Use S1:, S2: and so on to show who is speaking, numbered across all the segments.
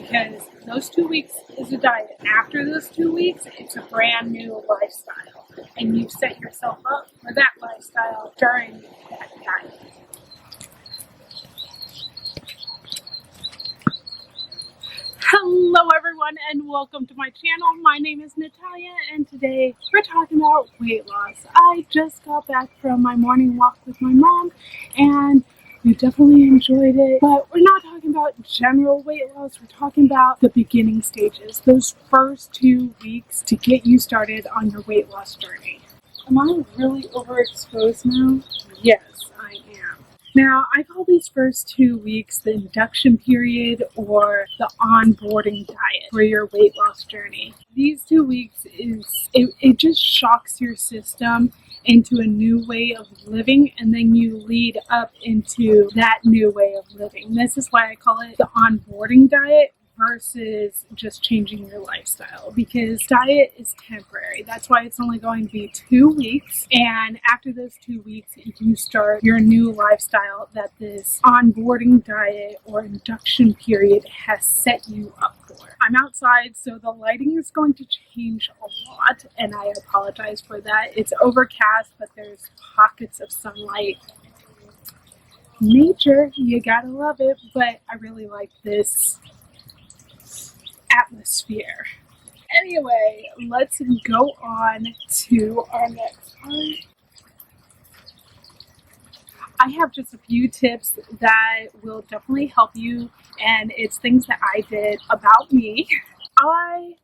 S1: because those 2 weeks is a diet. After those 2 weeks, it's a brand new lifestyle, and you set yourself up for that lifestyle during that diet. Hello everyone and welcome to my channel. My name is Natalia and today we're talking about weight loss. I just got back from my morning walk with my mom and we definitely enjoyed it, but we're not talking about general weight loss. We're talking about the beginning stages, those first 2 weeks to get you started on your weight loss journey. Am I really overexposed now? Yes, I am. Now, I call these first 2 weeks the induction period or the onboarding diet for your weight loss journey. These 2 weeks it just shocks your system into a new way of living, and then you lead up into that new way of living. This is why I call it the onboarding diet versus just changing your lifestyle, because diet is temporary. That's why it's only going to be 2 weeks, and after those 2 weeks you start your new lifestyle that this onboarding diet or induction period has set you up for. I'm outside, so the lighting is going to change a lot, and I apologize for that. It's overcast, but there's pockets of sunlight. Nature, you gotta love it, but I really like this atmosphere. Anyway, let's go on to our next part. I have just a few tips that will definitely help you, and it's things that I did about me. I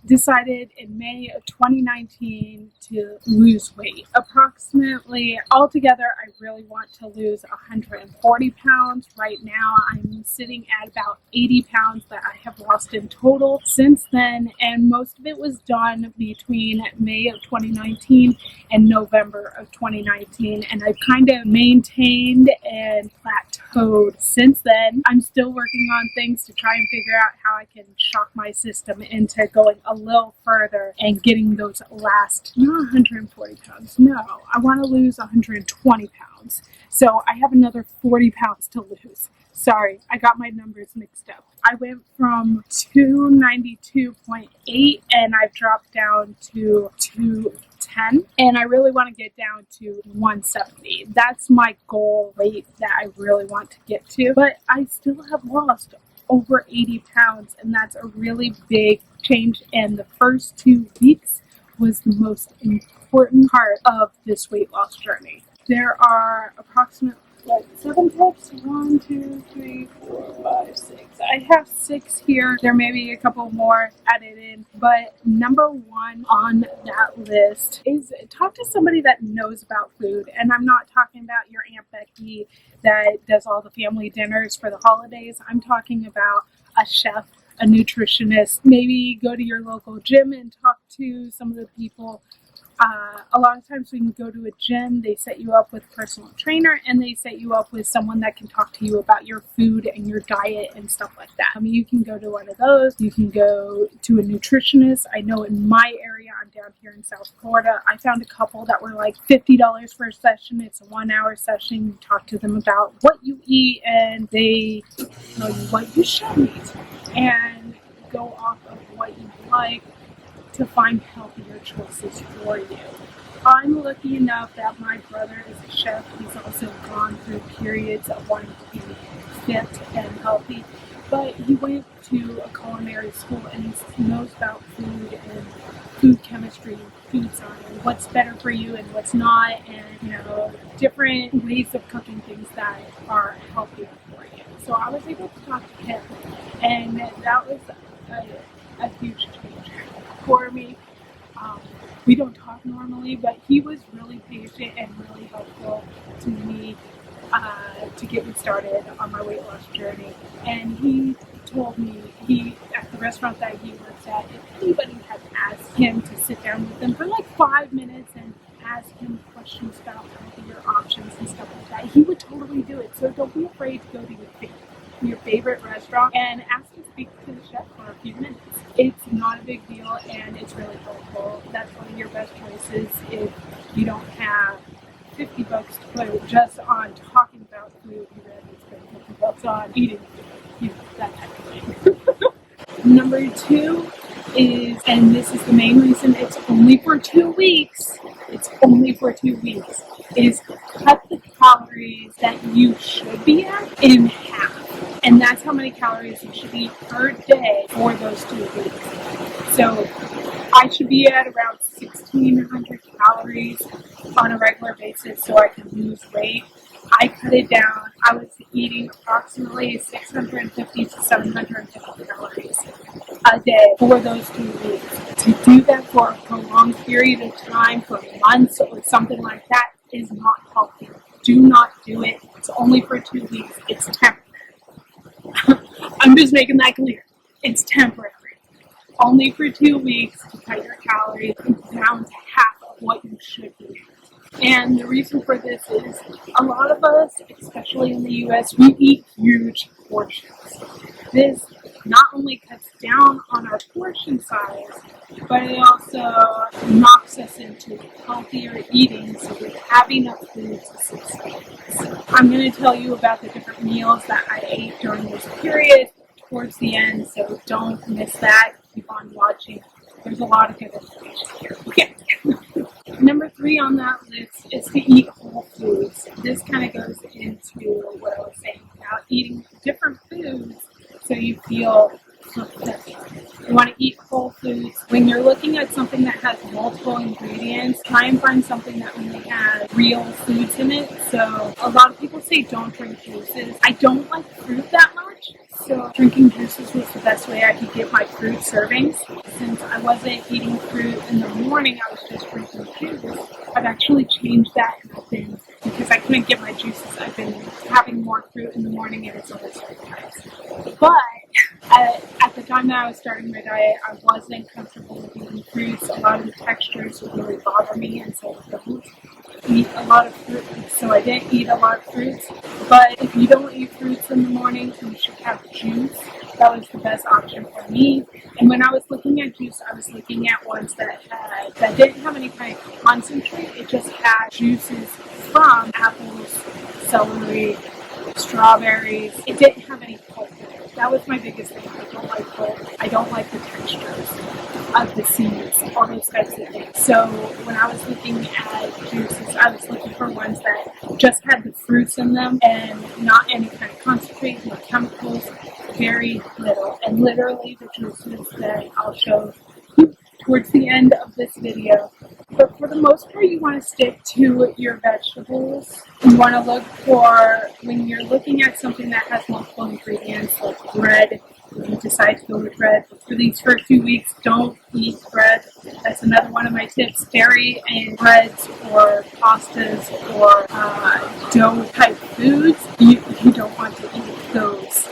S1: decided in May of 2019 to lose weight. Approximately, altogether, I really want to lose 140 pounds. Right now, I'm sitting at about 80 pounds that I have lost in total since then, and most of it was done between May of 2019 and November of 2019, and I've kind of maintained and plateaued since then. I'm still working on things to try and figure out how I can shock my system into going a little further and getting those last, not 140 pounds, no, I want to lose 120 pounds. So I have another 40 pounds to lose. Sorry, I got my numbers mixed up. I went from 292.8 and I've dropped down to 210, and I really want to get down to 170. That's my goal weight that I really want to get to, but I still have lost over 80 pounds, and that's a really big change, and the first 2 weeks was the most important part of this weight loss journey. There are approximately 7 tips. 1, 2, 3, 4, 5, 6. I have 6 here. There may be a couple more added in, but number 1 on that list is talk to somebody that knows about food. And I'm not talking about your Aunt Becky that does all the family dinners for the holidays. I'm talking about a chef, a nutritionist. Maybe go to your local gym and talk to some of the people. A lot of times when you go to a gym, they set you up with a personal trainer, and they set you up with someone that can talk to you about your food and your diet and stuff like that. I mean, you can go to one of those. You can go to a nutritionist. I know in my area, I'm down here in South Florida, I found a couple that were like $50 for a session. It's a 1-hour session. You talk to them about what you eat, and they tell you what you should eat and go off of what you like to find healthier choices for you. I'm lucky enough that my brother is a chef. He's also gone through periods of wanting to be fit and healthy, but he went to a culinary school and he knows about food and food chemistry, food science, what's better for you and what's not, and different ways of cooking things that are healthier for you. So I was able to talk to him, and that was a huge change for me. We don't talk normally, but he was really patient and really helpful to me to get me started on my weight loss journey. And he told me, at the restaurant that he works at, if anybody had asked him to sit down with them for like 5 minutes and ask him questions about healthier options and stuff like that, he would totally do it. So don't be afraid to go to your favorite restaurant and ask to speak to the chef for a few minutes. It's not a big deal, and it's really helpful. That's one of your best choices if you don't have $50 to put just on talking about food. You rather spend $50 on eating food, that type of thing. Number 2 is, and this is the main reason it's only for 2 weeks, is cut the calories that you should be at in half. And that's how many calories you should eat per day for those 2 weeks. So I should be at around 1,600 calories on a regular basis so I can lose weight. I cut it down. I was eating approximately 650 to 750 calories a day for those 2 weeks. To do that for a prolonged period of time, for months or something like that, is not healthy. Do not do it. It's only for 2 weeks. It's temporary. I'm just making that clear. It's temporary. Only for 2 weeks to cut your calories down to half of what you should be. And the reason for this is a lot of us, especially in the US, we eat huge portions. This not only cuts down on our portion size, but it also knocks us into healthier eating so we have enough food to sustain us. I'm going to tell you about the different meals that I ate during this period towards the end, so don't miss that. Keep on watching. There's a lot of good information here. Okay. Number 3 on that list is to eat whole foods. This kind of goes into what I was saying about eating different foods so you feel fulfilled. You want to eat whole foods. When you're looking at something that has multiple ingredients, try and find something that only has real foods in it. So a lot of people say don't drink juices. I don't like fruit that much. So drinking juices was the best way I could get my fruit servings. Since I wasn't eating fruit in the morning, I was just drinking juice. I've actually changed that, and because I couldn't get my juices, I've been having more fruit in the morning, and it's only certain times. But at the time that I was starting my diet, I wasn't comfortable with eating fruits. A lot of the textures would really bother me, and so I don't eat a lot of fruit. So I didn't eat a lot of fruits. But if you don't eat fruits in the morning, you should have juice. That was the best option for me. And when I was looking at juice, I was looking at ones that didn't have any kind of concentrate. It just had juices from apples, celery, strawberries. It didn't have any pulp in it. That was my biggest thing. I don't like pulp. I don't like the textures of the seeds, all those types of things. So when I was looking at juices, I was looking for ones that just had the fruits in them and not any kind of concentrate, no chemicals, very little. And literally the juices that I'll show towards the end of this video. But for the most part, you want to stick to your vegetables. You want to look for, when you're looking at something that has multiple ingredients like bread, if you decide to go with bread, for these first 2 weeks, don't eat bread. That's another one of my tips. Dairy and breads or pastas or dough type foods, you don't want to eat those.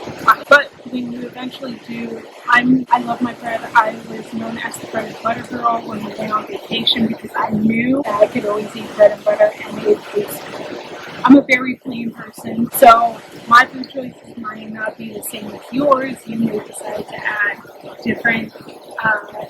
S1: But when you eventually do, I love my bread. I was known as the bread and butter girl when we went on vacation because I knew that I could always eat bread and butter and it tastes good. I'm a very plain person, so my food choices might not be the same as yours. You may decide to add different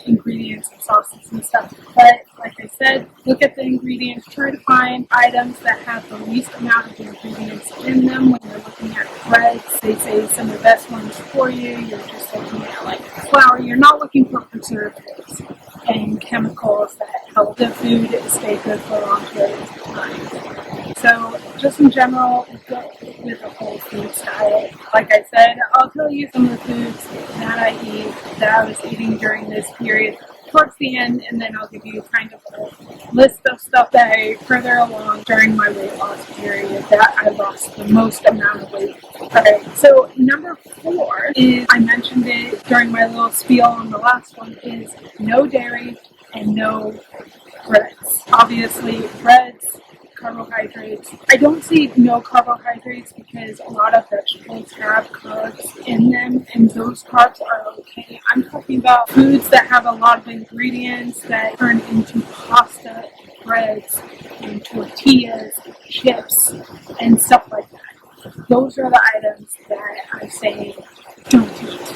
S1: ingredients and sauces and stuff. But like I said, look at the ingredients. Try to find items that have the least amount of ingredients in them. When you're looking at breads, they say some of the best ones for you. You're just looking at like flour. You're not looking for preservatives and chemicals that help the food stay good for long periods of time. So just in general, go with a whole foods diet. Like I said, I'll tell you some of the foods that I eat, that I was eating during this period towards the end, and then I'll give you kind of a list of stuff that I ate further along during my weight loss period that I lost the most amount of weight. Alright, so number 4 is, I mentioned it during my little spiel on the last one, is no dairy and no breads. Obviously, breads, carbohydrates. I don't say no carbohydrates because a lot of vegetables have carbs in them, and those carbs are okay. I'm talking about foods that have a lot of ingredients that turn into pasta, breads, and tortillas, chips, and stuff like that. Those are the items that I'm saying don't eat.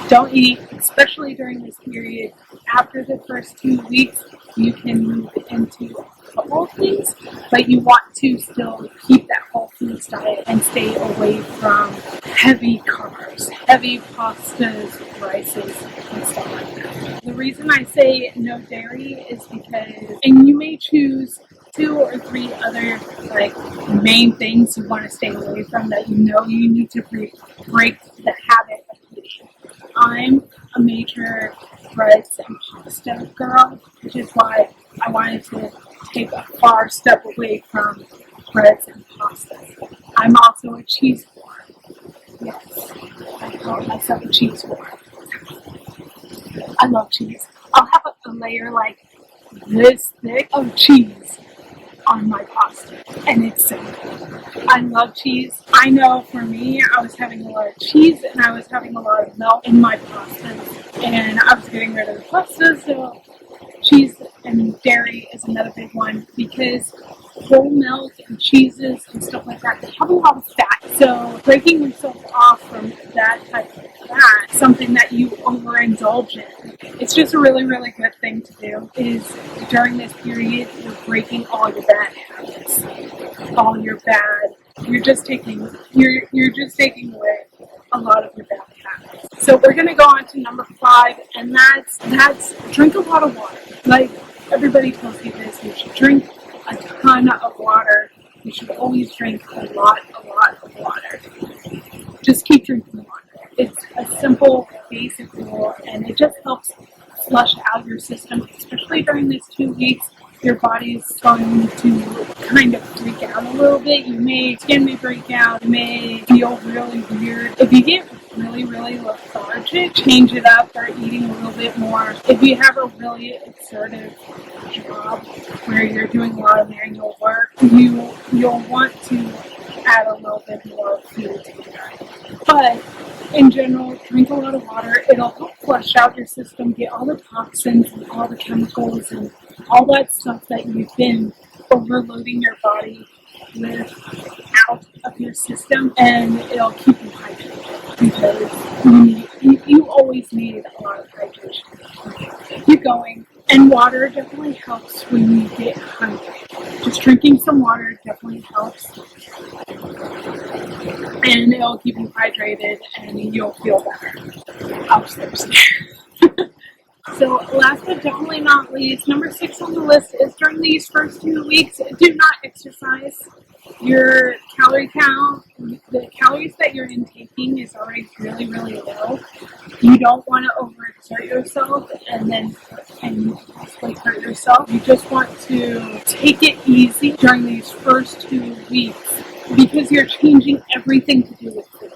S1: Don't eat, especially during this period. After the first 2 weeks, you can move into a couple of things, but you want to still keep that whole foods diet and stay away from heavy carbs, heavy pastas, rices, and stuff like that. The reason I say no dairy is because, and you may choose 2 or 3 other like main things you want to stay away from that you know you need to break the habit of eating. I'm a major breads and pasta girl, which is why I wanted to take a far step away from breads and pastas. I'm also a cheese whore. Yes, I call myself a cheese whore. I love cheese. I'll have a layer like this thick of cheese on my pasta, and it's so good. I love cheese. I know for me, I was having a lot of cheese and I was having a lot of milk in my pastas, and I was getting rid of the pasta, so cheese and dairy is another big one because whole milk and cheeses and stuff like that, they have a lot of fat. So breaking yourself off from that type of fat, something that you overindulge in, it's just a really, really good thing to do is during this period, you're breaking all your bad habits, all your bad, you're just taking away a lot of your bad habits. So we're gonna go on to number 5, and that's drink a lot of water. Like everybody tells you this, you should drink a ton of water. You should always drink a lot of water. Just keep drinking water. It's a simple, basic rule, and it just helps flush out your system, especially during these 2 weeks. Your body's going to kind of freak out a little bit. Skin may break out, you may feel really weird. If you get really, really lethargic, change it up, start eating a little bit more. If you have a really assertive job where you're doing a lot of manual work, you'll want to add a little bit more food to it. But in general, drink a lot of water. It'll help flush out your system, get all the toxins and all the chemicals and all that stuff that you've been overloading your body with out of your system, and it'll keep you hydrated because you always need a lot of hydration. Keep going. And water definitely helps when you get hungry. Just drinking some water definitely helps. And it'll keep you hydrated and you'll feel better. I was thirsty. So last but definitely not least, number 6 on the list is during these first 2 weeks, do not exercise. Your calorie count, the calories that you're intaking is already really, really low. You don't want to overexert yourself and possibly hurt yourself. You just want to take it easy during these first 2 weeks because you're changing everything to do with food.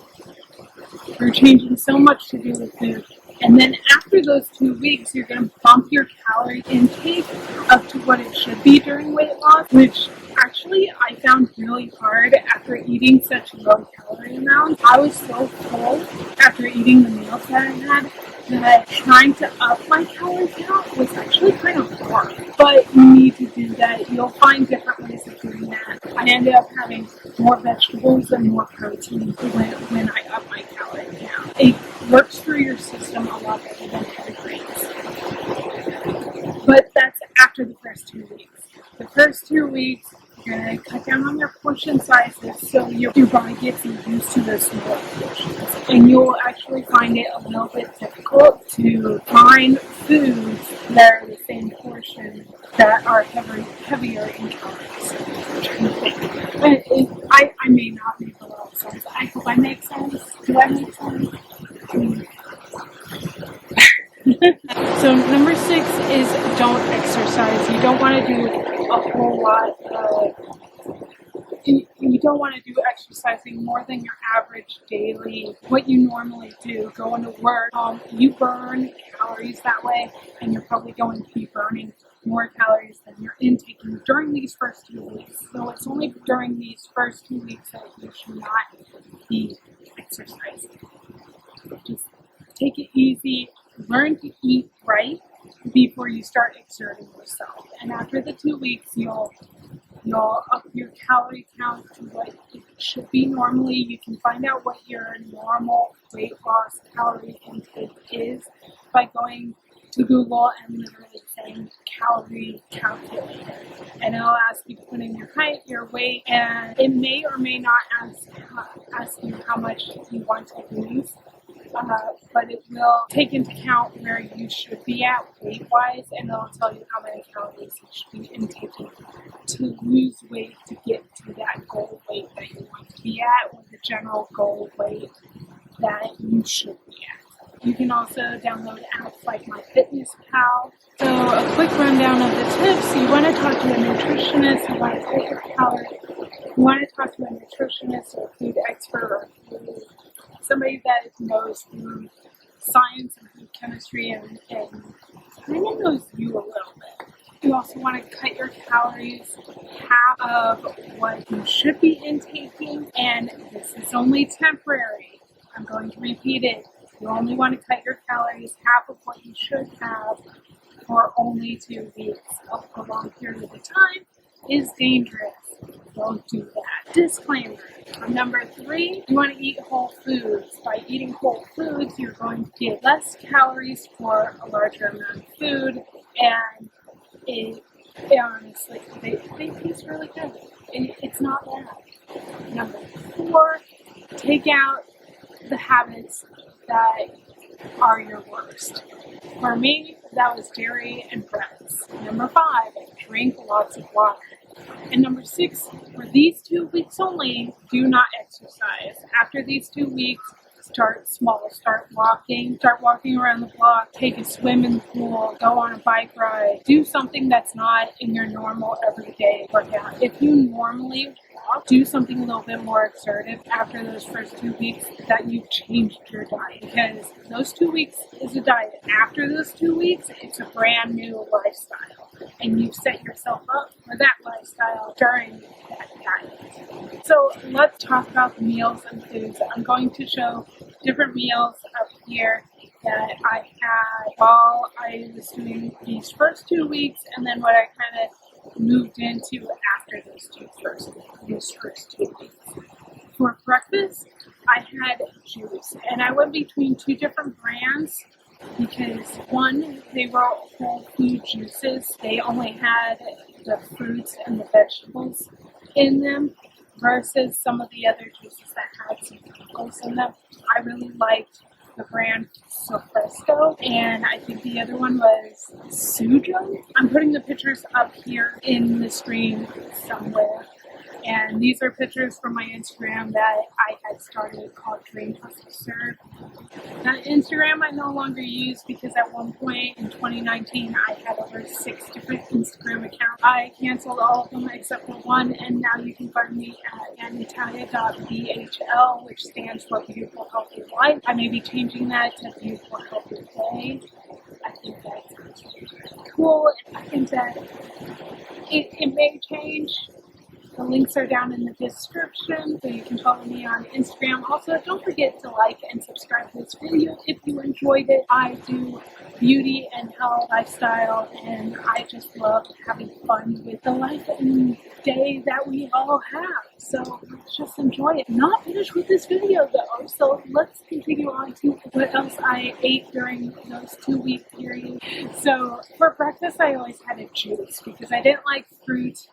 S1: You're changing so much to do with food. And then after those 2 weeks, you're going to bump your calorie intake up to what it should be during weight loss, which actually I found really hard after eating such low calorie amounts. I was so full after eating the meals that I had that trying to up my calorie count was actually kind of hard. But you need to do that. You'll find different ways of doing that. I ended up having more vegetables and more protein when I up my calorie count. It works through your system a lot better than heavy grains. But that's after the first 2 weeks. The first 2 weeks, you're going to cut down on your portion sizes so your body gets used to the smaller portions. And you'll actually find it a little bit difficult to find foods that are the same portion that are heavier in calories. I may not make a lot of sense. I hope I make sense. Do I make sense? So number 6 is don't exercise. You don't want to do a whole lot of, you don't want to do exercising more than your average daily, what you normally do, going to work. You burn calories that way, and you're probably going to be burning more calories than you're intaking during these first 2 weeks. So it's only during these first 2 weeks that you should not be exercising. Just take it easy. Learn to eat right before you start exerting yourself. And after the 2 weeks, you'll up your calorie count to what it should be normally. You can find out what your normal weight loss calorie intake is by going to Google and literally saying calorie calculator. And it'll ask you to put in your height, your weight, and it may or may not ask you how much you want to lose. But it will take into account where you should be at weight-wise, and it'll tell you how many calories you should be intaking to lose weight to get to that goal weight that you want to be at, or the general goal weight that you should be at. You can also download apps like MyFitnessPal. So a quick rundown of the tips. You want to talk to a nutritionist, you want to take your calories, you want to talk to a nutritionist or a food expert or somebody that knows food science and food chemistry and kind of knows you a little bit. You also want to cut your calories half of what you should be intaking, and this is only temporary. I'm going to repeat it. You only want to cut your calories half of what you should have for only 2 weeks. A prolonged period of time is dangerous. Don't do that. Disclaimer. Number 3, you want to eat whole foods. By eating whole foods, you're going to get less calories for a larger amount of food, and it honestly, they taste really good. It's not bad. Number 4, take out the habits that are your worst. For me, that was dairy and breads. Number 5, drink lots of water. And number 6, for these 2 weeks only, do not exercise. After these 2 weeks, start small. Start walking around the block, take a swim in the pool, go on a bike ride. Do something that's not in your normal everyday workout. If you normally walk, do something a little bit more assertive after those first 2 weeks that you've changed your diet. Because those 2 weeks is a diet. After those 2 weeks, it's a brand new lifestyle. And you've set yourself up for that lifestyle during that diet. So let's talk about the meals and foods. I'm going to show different meals up here that I had while I was doing these first 2 weeks, and then what I kind of moved into after those first 2 weeks. For breakfast, I had juice, and I went between 2 different brands. Because one, they were whole food juices. They only had the fruits and the vegetables in them versus some of the other juices that had some chemicals in them. I really liked the brand Sofresco, and I think the other one was Sujo. I'm putting the pictures up here in the screen somewhere. And these are pictures from my Instagram that I had started called Dream Hustle Serve. That Instagram I no longer use because at one point in 2019 I had over 6 different Instagram accounts. I canceled all of them except for one, and now you can find me at anitalia.bhl, which stands for Beautiful Healthy Life. I may be changing that to Beautiful Healthy Day. I think that sounds really cool. I think that it may change. The links are down in the description, so you can follow me on Instagram. Also, don't forget to like and subscribe to this video if you enjoyed it. I do beauty and health lifestyle, and I just love having fun with the life and day that we all have. So let's just enjoy it. Not finished with this video though, so let's continue on to what else I ate during those 2 week periods. So for breakfast, I always had a juice because I didn't like fruit.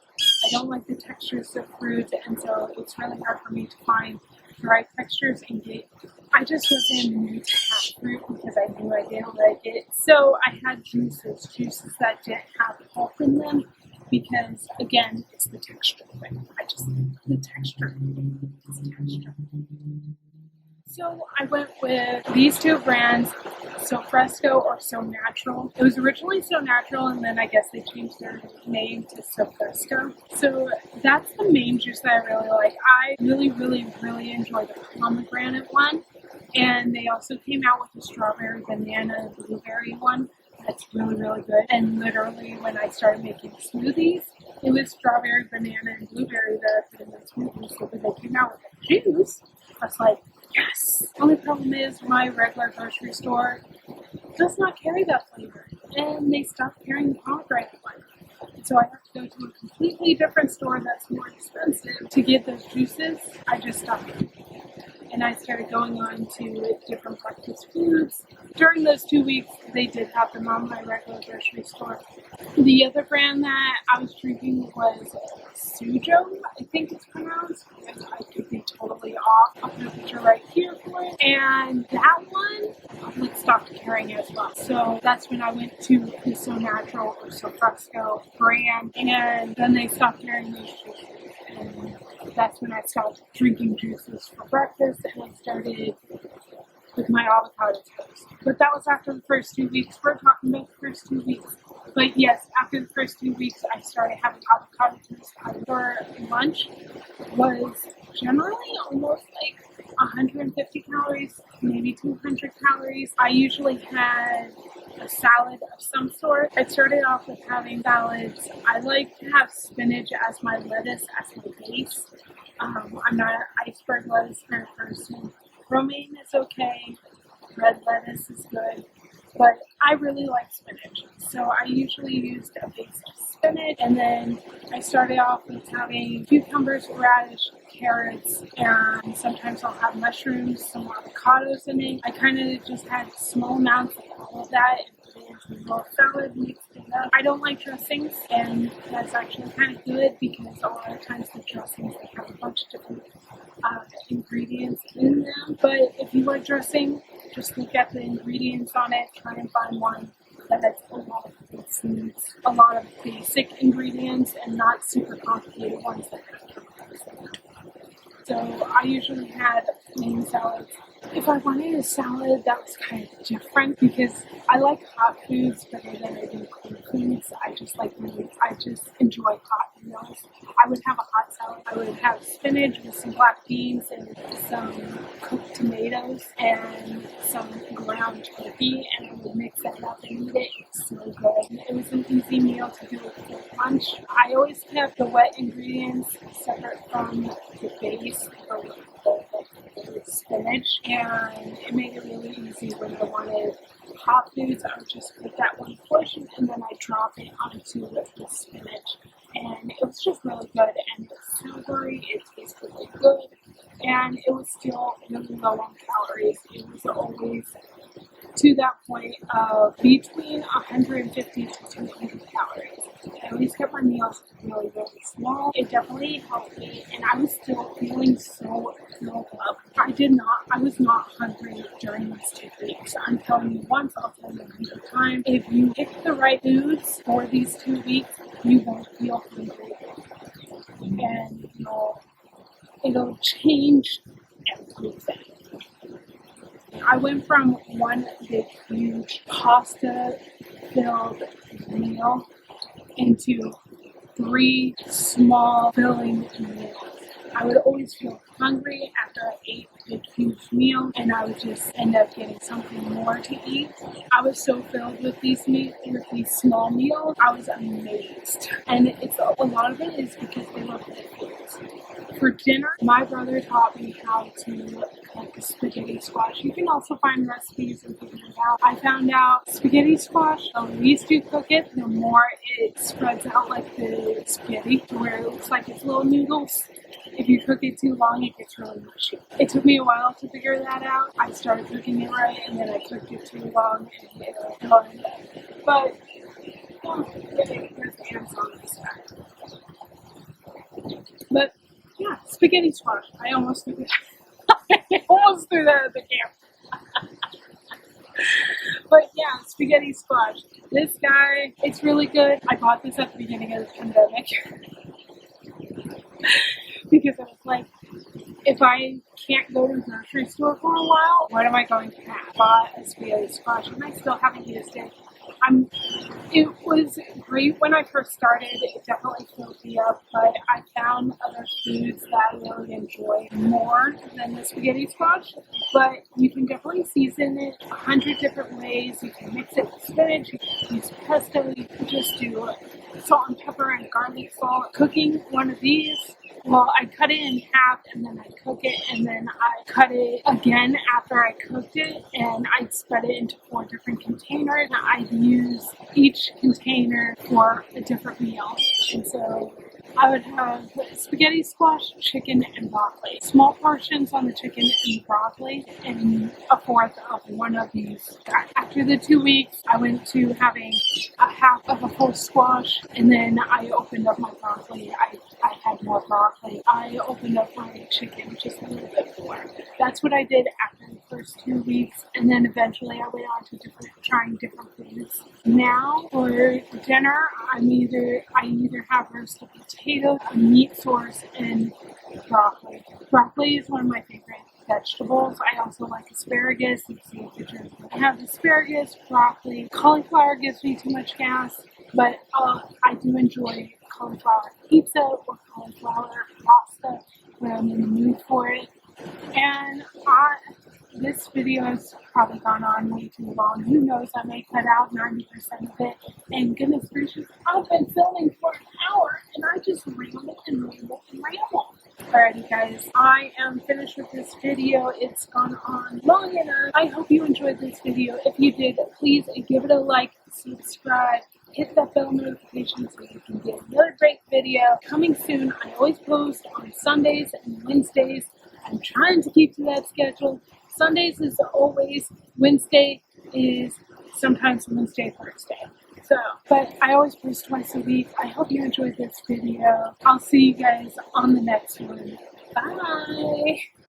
S1: I don't like the textures of fruit, and so it's really hard for me to find the right textures and get. I just wasn't in the mood to have fruit because I knew I didn't like it. So I had juices that didn't have pulp in them because, again, it's the texture thing. I just like the texture. It's the texture. So I went with these 2 brands, Sofresco or So Natural. It was originally So Natural, and then I guess they changed their name to Sofresco. So that's the main juice that I really like. I really, really, really enjoy the pomegranate one. And they also came out with the strawberry, banana, and blueberry one. That's really, really good. And literally, when I started making smoothies, it was strawberry, banana, and blueberry that I put in my smoothies. So when they came out with the juice, I was like, yes! Only problem is my regular grocery store does not carry that flavor. And they stopped carrying the pomegranate one. So I have to go to a completely different store that's more expensive to get those juices. I just stopped. and I started going on to different breakfast foods. During those 2 weeks, they did have them on my regular grocery store. The other brand that I was drinking was Sujo, I think it's pronounced. I could be totally off. I'll put a picture right here for it. And that one, public stopped carrying as well. So that's when I went to the So Natural or So Fresco brand, and then they stopped carrying those juices. And that's when I stopped drinking juices for breakfast, and I started with my avocado toast. But that was after the first 2 weeks. We're talking about the first 2 weeks. But yes, after the first 2 weeks, I started having avocado toast for lunch. Was generally almost like 150 calories, maybe 200 calories. I usually had a salad of some sort. I started off with having salads. I like to have spinach as my lettuce, as my base. I'm not an iceberg lettuce kind of person. Romaine is okay. Red lettuce is good. But I really like spinach. So I usually used a base of spinach, and then I started off with having cucumbers, radish, carrots, and sometimes I'll have mushrooms, some avocados in it. I kind of just had small amounts of all of that and put it into a little salad, mixed it up. I don't like dressings, and that's actually kind of good because a lot of times the dressings, they have a bunch of different ingredients in them. But if you like dressing, just look at the ingredients on it, try and find one that has a lot of good foods, a lot of basic ingredients, and not super complicated ones that have chemicals in them. So I usually had plain salads. If I wanted a salad that was kind of different, because I like hot foods better than I do cold foods. I just enjoy hot meals. I would have a hot salad. I would have spinach with some black beans and some cooked tomatoes and some ground turkey, and I would mix that up and eat it. It's so good. It was an easy meal to do for lunch. I always kept the wet ingredients separate from the base, the spinach, and it made it really easy when I wanted hot foods. I would just put that one portion and then I drop it onto the spinach, and it was just really good, and it was savory, it tasted really good, and it was still really low on calories. It was always to that point of between 150 to 200 calories. I always kept my meals really, really small. It definitely helped me, and I was still feeling so filled up. I was not hungry during these 2 weeks. I'm telling you once, I'll tell you 100 times. If you pick the right foods for these 2 weeks, you won't feel hungry. And it'll change everything. I went from one big, huge pasta-filled meal into 3 small, filling meals. I would always feel hungry after I ate a big, huge meal, and I would just end up getting something more to eat. I was so filled with these small meals. I was amazed, and a lot of it is because they were good foods. For dinner, my brother taught me how to cook spaghetti squash. You can also find recipes and figure it out. I found out spaghetti squash, the least you cook it, the more it spreads out like the spaghetti, to where it looks like it's little noodles. If you cook it too long, it gets really mushy. It took me a while to figure that out. I started cooking it right, and then I cooked it too long, and it burned. But, there's ants on this side. But, yeah, spaghetti squash. I almost threw that. I almost threw that at the camera. But yeah, spaghetti squash. This guy, it's really good. I bought this at the beginning of the pandemic. Because I was like, if I can't go to the grocery store for a while, what am I going to have? I bought a spaghetti squash, and I still haven't used it. It was great when I first started. It definitely filled me up, but I found other foods that I really enjoy more than the spaghetti squash. But you can definitely season it 100 different ways. You can mix it with spinach, you can use pesto, you can just do salt and pepper and garlic salt. Cooking one of these, well, I cut it in half and then I cook it, and then I cut it again after I cooked it, and I spread it into 4 different containers. I use each container for a different meal. And so I would have spaghetti, squash, chicken, and broccoli. Small portions on the chicken and broccoli, and a fourth of one of these. After the 2 weeks, I went to having a half of a full squash, and then I opened up my broccoli. I had more broccoli. I opened up my chicken just a little bit more. That's what I did after the first 2 weeks, and then eventually I went on to trying different foods. Now for dinner, I either have roasted potatoes, a meat sauce, and broccoli. Broccoli is one of my favorite vegetables. I also like asparagus. You see a picture. I have asparagus, broccoli. Cauliflower gives me too much gas, but I do enjoy cauliflower pizza or cauliflower pasta when I'm in the mood for it. And this video has probably gone on way too long. Who knows, I may cut out 90% of it. And goodness gracious, I've been filming for an hour and I just ramble and ramble and ramble. Alrighty guys, I am finished with this video. It's gone on long enough. I hope you enjoyed this video. If you did, please give it a like, subscribe, hit that bell notification so you can get another great video coming soon. I always post on Sundays and Wednesdays. I'm trying to keep to that schedule. Sundays is always, Wednesday is sometimes Wednesday, Thursday. So, but I always post twice a week. I hope you enjoyed this video. I'll see you guys on the next one. Bye!